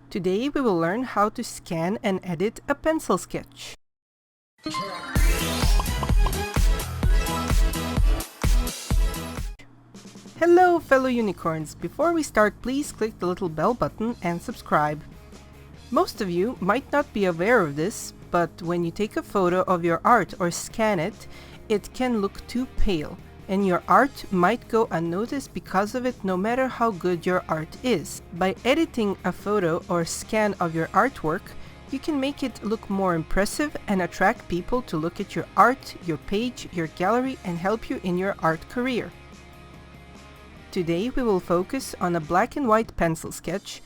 Today we will learn how to scan and edit a pencil sketch. Hello fellow unicorns! Before we start, please click the little bell button and subscribe. Most of you might not be aware of this, but when you take a photo of your art or scan it, it can look too pale, and your art might go unnoticed because of it, no matter how good your art is. By editing a photo or scan of your artwork, you can make it look more impressive and attract people to look at your art, your page, your gallery, and help you in your art career. Today we will focus on a black and white pencil sketch,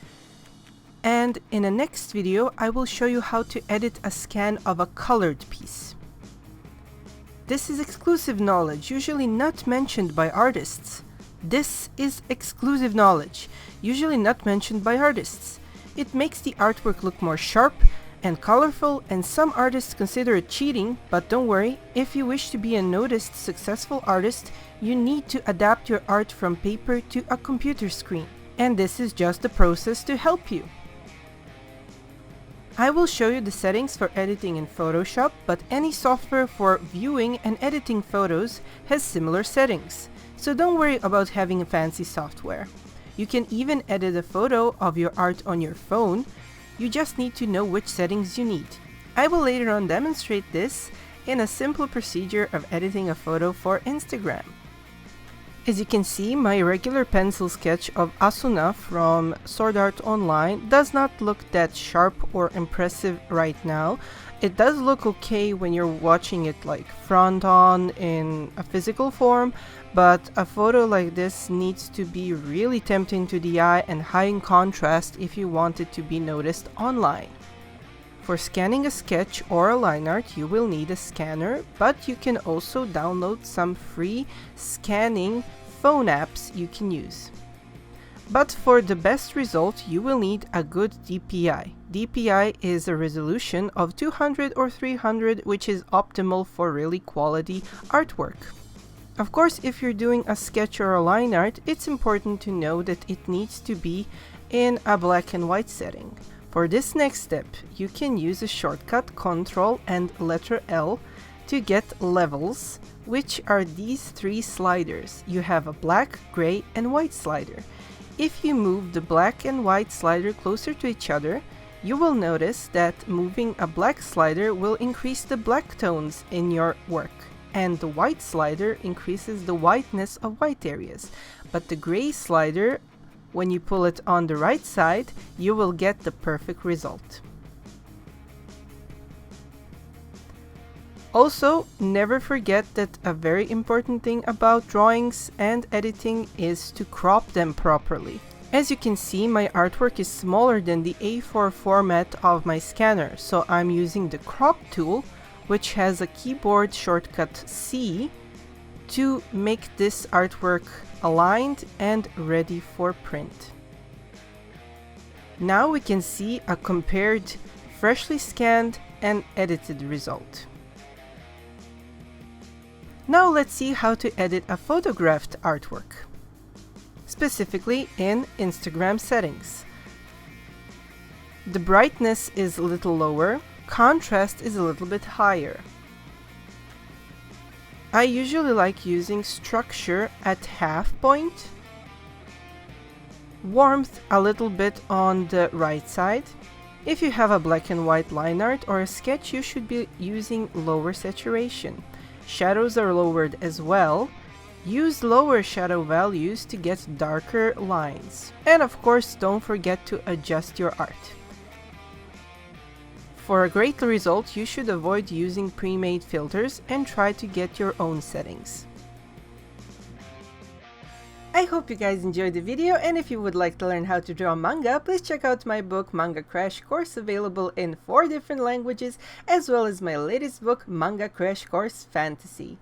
and in the next video I will show you how to edit a scan of a colored piece. This is exclusive knowledge, usually not mentioned by artists. This is exclusive knowledge, usually not mentioned by artists. It makes the artwork look more sharp and colorful, and some artists consider it cheating, but don't worry, if you wish to be a noticed, successful artist, you need to adapt your art from paper to a computer screen. And this is just the process to help you. I will show you the settings for editing in Photoshop, but any software for viewing and editing photos has similar settings, so don't worry about having a fancy software. You can even edit a photo of your art on your phone. You just need to know which settings you need. I will later on demonstrate this in a simple procedure of editing a photo for Instagram. As you can see, my regular pencil sketch of Asuna from Sword Art Online does not look that sharp or impressive right now. It does look okay when you're watching it like front on in a physical form, but a photo like this needs to be really tempting to the eye and high in contrast if you want it to be noticed online. For scanning a sketch or a line art, you will need a scanner, but you can also download some free scanning phone apps you can use. But for the best result, you will need a good DPI. DPI is a resolution of 200 or 300, which is optimal for really quality artwork. Of course, if you're doing a sketch or a line art, it's important to know that it needs to be in a black and white setting. For this next step, you can use a shortcut Ctrl and letter L to get levels, which are these three sliders. You have a black, gray, and white slider. If you move the black and white slider closer to each other, you will notice that moving a black slider will increase the black tones in your work, and the white slider increases the whiteness of white areas. But the gray slider, when you pull it on the right side, you will get the perfect result. Also, never forget that a very important thing about drawings and editing is to crop them properly. As you can see, my artwork is smaller than the A4 format of my scanner, so I'm using the crop tool, which has a keyboard shortcut C, to make this artwork aligned and ready for print. Now we can see a compared, freshly scanned and edited result. Now let's see how to edit a photographed artwork, specifically in Instagram settings. The brightness is a little lower, contrast is a little bit higher. I usually like using structure at half point, warmth a little bit on the right side. If you have a black and white line art or a sketch, you should be using lower saturation. Shadows are lowered as well. Use lower shadow values to get darker lines. And of course, don't forget to adjust your art. For a great result, you should avoid using pre-made filters and try to get your own settings. I hope you guys enjoyed the video, and if you would like to learn how to draw manga, please check out my book Manga Crash Course, available in 4 different languages, as well as my latest book Manga Crash Course Fantasy.